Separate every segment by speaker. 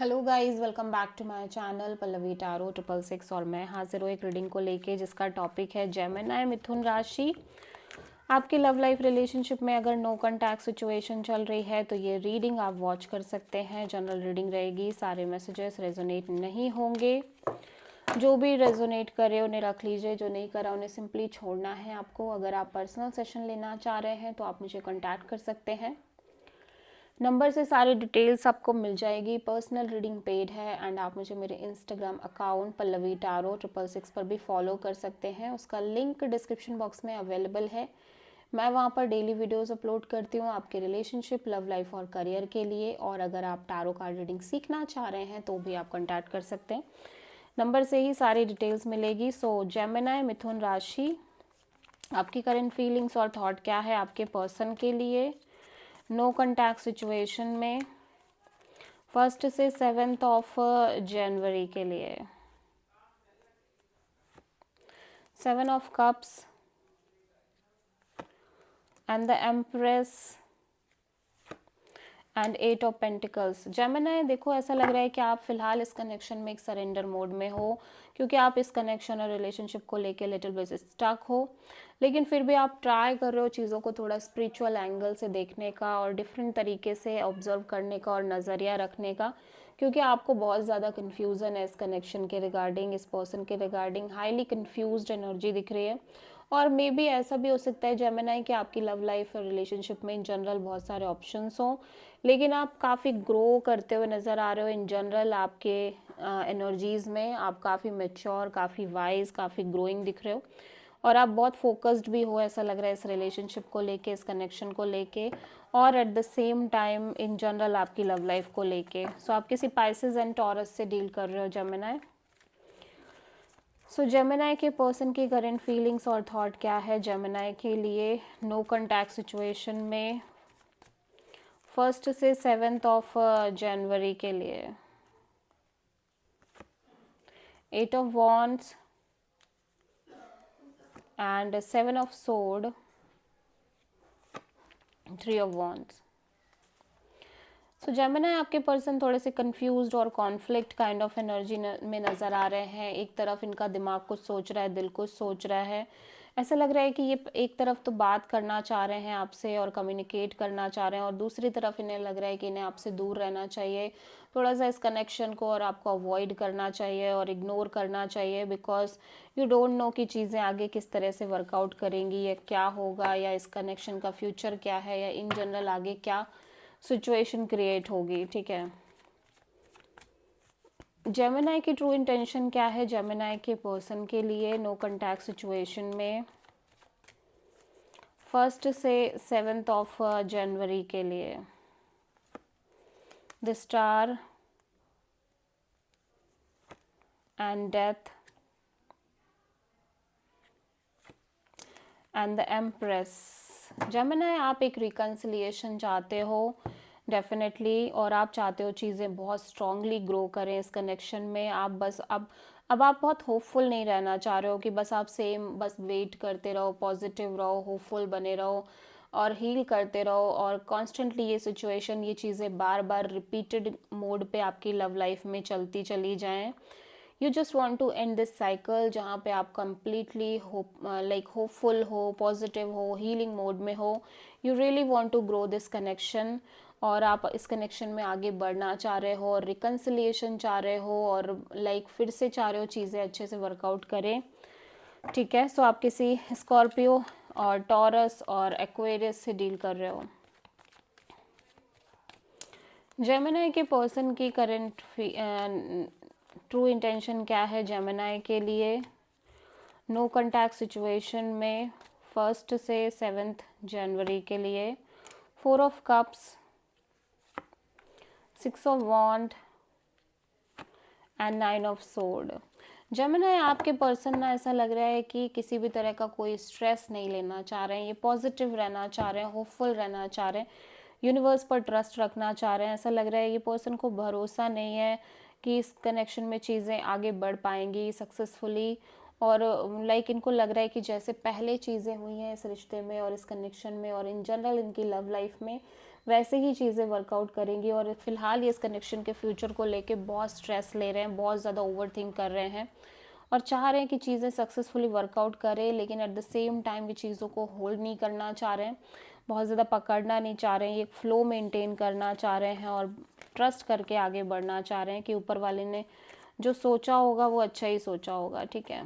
Speaker 1: Hello guys, welcome back to my channel Pallavi tarot 666। और मैं हाजिर हूँ एक रीडिंग को लेके जिसका टॉपिक है जेमिनी मिथुन राशि। आपकी लव लाइफ रिलेशनशिप में अगर नो कॉन्टैक्ट सिचुएशन चल रही है तो ये रीडिंग आप वॉच कर सकते हैं। जनरल रीडिंग रहेगी, सारे मैसेजेस रेजोनेट नहीं होंगे। जो भी रेजोनेट करे उन्हें रख लीजिए, जो नहीं करा उन्हें सिंपली छोड़ना है आपको। अगर आप पर्सनल सेशन लेना चाह रहे हैं तो आप मुझे कॉन्टैक्ट कर सकते हैं। नंबर से सारी डिटेल्स आपको मिल जाएगी। पर्सनल रीडिंग पेड है एंड आप मुझे मेरे इंस्टाग्राम अकाउंट पल्लवी टारो 666 पर भी फॉलो कर सकते हैं। उसका लिंक डिस्क्रिप्शन बॉक्स में अवेलेबल है। मैं वहाँ पर डेली वीडियोस अपलोड करती हूँ आपके रिलेशनशिप, लव लाइफ और करियर के लिए। और अगर आप टारो कार्ड रीडिंग सीखना चाह रहे हैं तो भी आप कॉन्टैक्ट कर सकते हैं। नंबर से ही सारी डिटेल्स मिलेगी। सो जेमिनी मिथुन राशि, आपकी करंट फीलिंग्स और थॉट क्या है आपके पर्सन के लिए नो कॉन्टैक्ट सिचुएशन में 1 से 7 जनवरी के लिए। 7 of cups and the empress and 8 of pentacles. Gemini, देखो ऐसा लग रहा है कि आप फिलहाल इस कनेक्शन में एक सरेंडर मोड में हो, क्योंकि आप इस कनेक्शन और रिलेशनशिप को लेके लिटिल बिट स्टक हो। लेकिन फिर भी आप ट्राई कर रहे हो चीज़ों को थोड़ा स्पिरिचुअल एंगल से देखने का और डिफरेंट तरीके से ऑब्जर्व करने का और नज़रिया रखने का, क्योंकि आपको बहुत ज़्यादा कन्फ्यूज़न है इस कनेक्शन के रिगार्डिंग, इस पर्सन के रिगार्डिंग। हाईली कन्फ्यूज्ड एनर्जी दिख रही है। और मे बी ऐसा भी हो सकता है जेमिनी कि आपकी लव लाइफ और रिलेशनशिप में इन जनरल बहुत सारे ऑप्शंस हों, लेकिन आप काफ़ी ग्रो करते हुए नज़र आ रहे हो। इन जनरल आपके एनर्जीज़ में आप काफ़ी मेच्योर, काफ़ी वाइज, काफ़ी ग्रोइंग दिख रहे हो। और आप बहुत फोकस्ड भी हो, ऐसा लग रहा है इस रिलेशनशिप को लेके, इस कनेक्शन को लेके, और at the same time in general आपकी लव लाइफ को लेके। सो आप किसी पाइसेस एंड टॉरस से डील कर रहे हो जेमिनी। सो जेमिनी के पर्सन की करंट फीलिंग्स और थॉट क्या है जेमिनी के लिए नो कॉन्टैक्ट सिचुएशन में 1 से 7 जनवरी के लिए। 8 of wands and 7 of sword, 3 of wands. So Gemini, आपके पर्सन थोड़े से कंफ्यूज्ड और कॉन्फ्लिक्ट काइंड ऑफ एनर्जी में नज़र आ रहे हैं। एक तरफ इनका दिमाग कुछ सोच रहा है, दिल कुछ सोच रहा है। ऐसा लग रहा है कि ये एक तरफ तो बात करना चाह रहे हैं आपसे और कम्युनिकेट करना चाह रहे हैं, और दूसरी तरफ इन्हें लग रहा है कि इन्हें आपसे दूर रहना चाहिए, थोड़ा सा इस कनेक्शन को और आपको अवॉइड करना चाहिए और इग्नोर करना चाहिए, बिकॉज यू डोंट नो कि चीज़ें आगे किस तरह से वर्कआउट करेंगी या क्या होगा, या इस कनेक्शन का फ्यूचर क्या है, या इन जनरल आगे क्या सिचुएशन क्रिएट होगी। ठीक है, जेमिनी की ट्रू इंटेंशन क्या है जेमिनी के पर्सन के लिए नो कॉन्टैक्ट सिचुएशन में 1 से 7 जनवरी के लिए। The star and death and the empress. Gemini, आप एक रिकन्सिलिएशन चाहते हो डेफिनेटली, और आप चाहते हो चीज़ें बहुत स्ट्रांगली ग्रो करें इस कनेक्शन में। आप बस अब आप बहुत होपफुल नहीं रहना चाह रहे हो कि बस आप बस वेट करते रहो, पॉजिटिव रहो, होपफुल बने रहो और हील करते रहो, और कॉन्स्टेंटली ये सिचुएशन, ये चीज़ें बार बार रिपीटेड मोड पे आपकी लव लाइफ में चलती चली जाएं। You just want to end this cycle जहाँ पे आप कम्प्लीटली होपफुल हो, पॉजिटिव हो, हीलिंग मोड में हो। You really want to grow this connection, और आप इस कनेक्शन में आगे बढ़ना चाह रहे हो और रिकन्सिलिएशन चाह रहे हो, और फिर से चाह रहे हो चीज़ें अच्छे से वर्कआउट करें। ठीक है, सो आप किसी स्कॉर्पियो और टॉरस और एक्वेरियस से डील कर रहे हो। जेमिनी के पर्सन की करंट ट्रू इंटेंशन क्या है जेमिनी के लिए नो कॉन्टैक्ट सिचुएशन में 1 से 7 जनवरी के लिए। 4 of cups, 6 of wand and 9 of sword. Gemini, आपके पर्सन ना ऐसा लग रहा है कि किसी भी तरह का कोई स्ट्रेस नहीं लेना चाह रहे हैं, ये पॉजिटिव रहना चाह रहे हैं, होपफुल रहना चाह रहे हैं, यूनिवर्स पर ट्रस्ट रखना चाह रहे हैं। ऐसा लग रहा है ये पर्सन को भरोसा नहीं है कि इस कनेक्शन में चीज़ें आगे बढ़ पाएंगी सक्सेसफुली, और इनको लग रहा है कि जैसे पहले चीज़ें हुई हैं इस रिश्ते में और इस कनेक्शन में और इन जनरल इनकी लव लाइफ में, वैसे ही चीज़ें वर्कआउट करेंगी। और फिलहाल ये इस कनेक्शन के फ्यूचर को लेके बहुत स्ट्रेस ले रहे हैं, बहुत ज़्यादा ओवरथिंक कर रहे हैं और चाह रहे हैं कि चीज़ें सक्सेसफुली वर्कआउट करें, लेकिन एट द सेम टाइम ये चीज़ों को होल्ड नहीं करना चाह रहे हैं, बहुत ज़्यादा पकड़ना नहीं चाह रहे हैं, ये फ्लो मेंटेन करना चाह रहे हैं और ट्रस्ट करके आगे बढ़ना चाह रहे हैं कि ऊपर वाले ने जो सोचा होगा वो अच्छा ही सोचा होगा। ठीक है,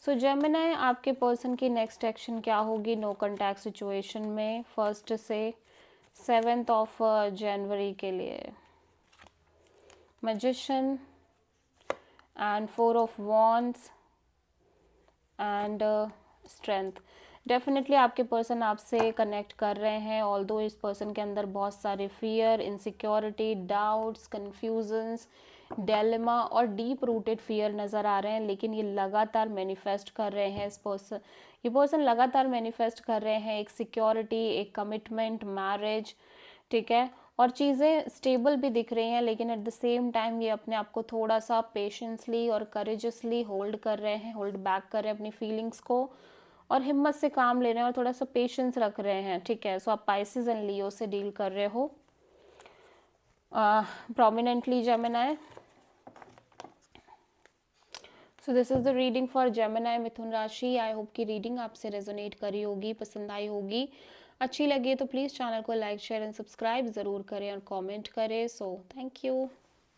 Speaker 1: सो जेमिनी, आपके पर्सन की नेक्स्ट एक्शन क्या होगी नो कॉन्टैक्ट सिचुएशन में 1 से 7 जनवरी के लिए? Magician and 4 of wands and strength. Definitely आपके पर्सन आपसे कनेक्ट कर रहे हैं, ऑल्दो इस पर्सन के अंदर बहुत सारे fear, insecurity, doubts, confusions, dilemma और डीप रूटेड फियर नज़र आ रहे हैं, लेकिन ये लगातार मैनिफेस्ट कर रहे हैं ये पर्सन लगातार मैनिफेस्ट कर रहे हैं एक सिक्योरिटी, एक कमिटमेंट, मैरिज। ठीक है, और चीज़ें स्टेबल भी दिख रही हैं, लेकिन एट द सेम टाइम ये अपने आप को थोड़ा सा पेशेंसली और करेजसली होल्ड कर रहे हैं, होल्ड बैक कर रहे हैं अपनी फीलिंग्स को और हिम्मत से काम ले रहे हैं और थोड़ा सा पेशेंस रख रहे हैं। ठीक है, सो आप पाइसेस एंड लियो से डील कर रहे हो prominently Gemini. So this is the reading for Gemini मिथुन राशि। आई होप कि रीडिंग आपसे रेजोनेट करी होगी, पसंद आई होगी। अच्छी लगी है तो प्लीज़ चैनल को लाइक, शेयर एंड सब्सक्राइब ज़रूर करें और कमेंट करें। So thank you.